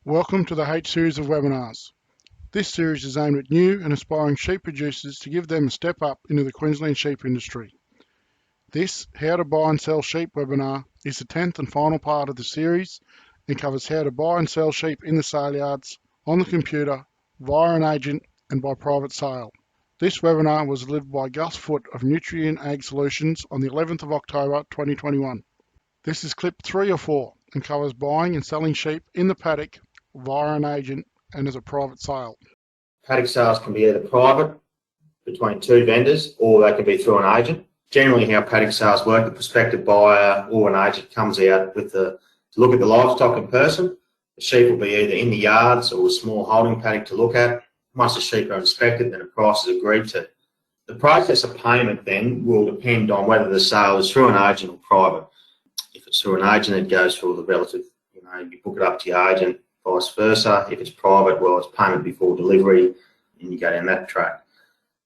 Welcome to the H series of webinars. This series is aimed at new and aspiring sheep producers to give them a step up into the Queensland sheep industry. This How to Buy and Sell Sheep webinar is the 10th and final part of the series and covers how to buy and sell sheep in the sale yards, on the computer, via an agent and by private sale. This webinar was delivered by Gus Foott of Nutrient Ag Solutions on the 11th of October 2021. This is clip 3 or 4 and covers buying and selling sheep in the paddock via an agent and as a private sale. Paddock sales can be either private between two vendors or they can be through an agent. Generally how paddock sales work, the prospective buyer or an agent comes out to look at the livestock in person. The sheep will be either in the yards or a small holding paddock to look at. Once the sheep are inspected, then a price is agreed to. The process of payment then will depend on whether the sale is through an agent or private. If it's through an agent, it goes through the relative, you book it up to your agent, vice versa. If it's private, well, it's payment before delivery, and you go down that track.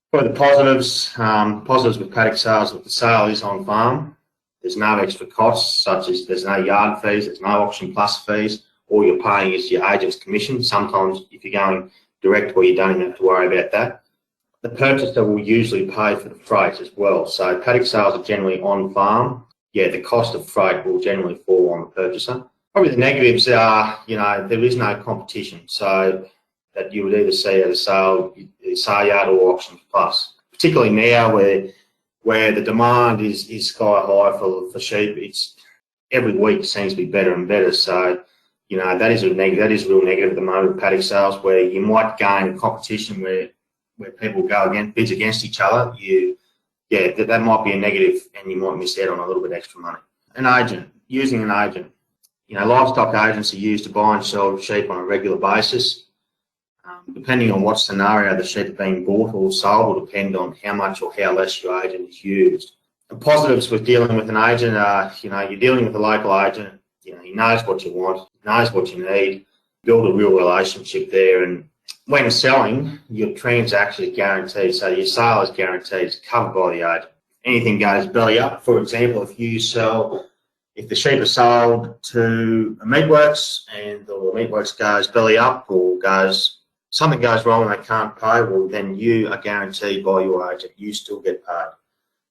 For the positives, with paddock sales, if the sale is on farm, there's no extra costs, such as there's no yard fees, there's no auction plus fees. All you're paying is your agent's commission. Sometimes if you're going direct, well, you don't even have to worry about that. The purchaser will usually pay for the freight as well. So paddock sales are generally on farm. Yeah, the cost of freight will generally fall on the purchaser. Probably the negatives are, there is no competition. So that you would either see at a sale yard or auction plus. Particularly now where the demand is sky high for sheep, it's every week seems to be better and better. So, that is a real negative at the moment with paddock sales, where you might gain a competition where people go bids against each other. That might be a negative, and you might miss out on a little bit extra money. An agent, using an agent. Livestock agents are used to buy and sell sheep on a regular basis. Depending on what scenario the sheep are being bought or sold will depend on how much or how less your agent is used. The positives with dealing with an agent are, you're dealing with a local agent, he knows what you want, he knows what you need, build a real relationship there, and when selling, your transaction is guaranteed, so your sale is guaranteed, it's covered by the agent. Anything goes belly up, for example, if the sheep are sold to a meatworks and the meatworks goes belly up or something goes wrong and they can't pay, well, then you are guaranteed by your agent, you still get paid.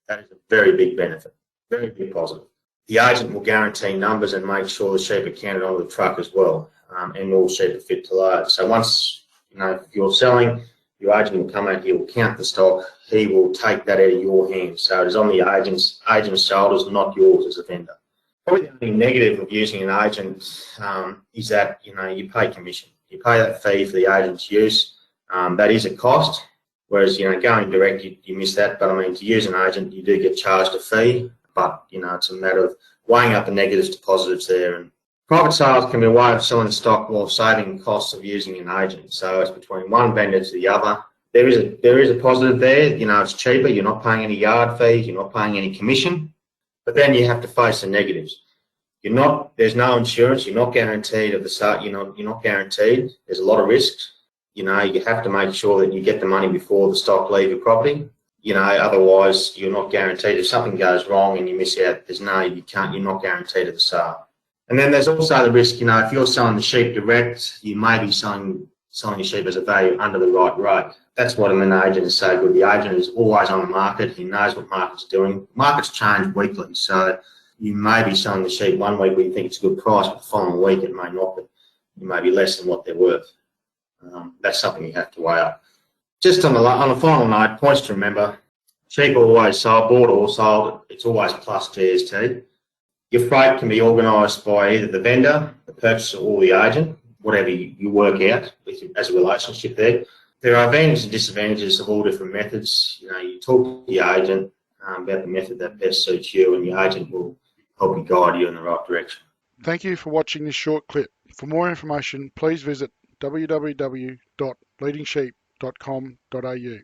That is a very big benefit, very big positive. The agent will guarantee numbers and make sure the sheep are counted onto the truck as well, and all sheep are fit to load. So once, if you're selling, your agent will come out, he will count the stock, he will take that out of your hands. So it is on the agent's shoulders, not yours as a vendor. Probably the only negative of using an agent is that, you pay commission. You pay that fee for the agent's use. That is a cost, whereas, going direct, you miss that. But, to use an agent, you do get charged a fee. But, it's a matter of weighing up the negatives to positives there. And private sales can be a way of selling stock while saving costs of using an agent. So it's between one vendor to the other. There is a positive there. It's cheaper. You're not paying any yard fees. You're not paying any commission. But then you have to face the negatives. There's no insurance. You're not guaranteed of the start. You're not guaranteed. There's a lot of risks. You have to make sure that you get the money before the stock leave your property. Otherwise you're not guaranteed. If something goes wrong and you miss out, you're not guaranteed at the start. And then there's also the risk, if you're selling the sheep direct, you may be selling your sheep as a value under the right rate. That's what an agent is so good. The agent is always on the market. He knows what market's doing. Markets change weekly, so you may be selling the sheep one week where you think it's a good price, but the following week it may not be. You may be less than what they're worth. That's something you have to weigh up. Just on the final note, points to remember: sheep are always sold, bought or sold. It's always plus GST. Your freight can be organised by either the vendor, the purchaser, or the agent, whatever you work out as a relationship there. There are advantages and disadvantages of all different methods. You talk to your agent about the method that best suits you, and your agent will help you guide you in the right direction. Thank you for watching this short clip. For more information, please visit www.bleedingsheep.com.au.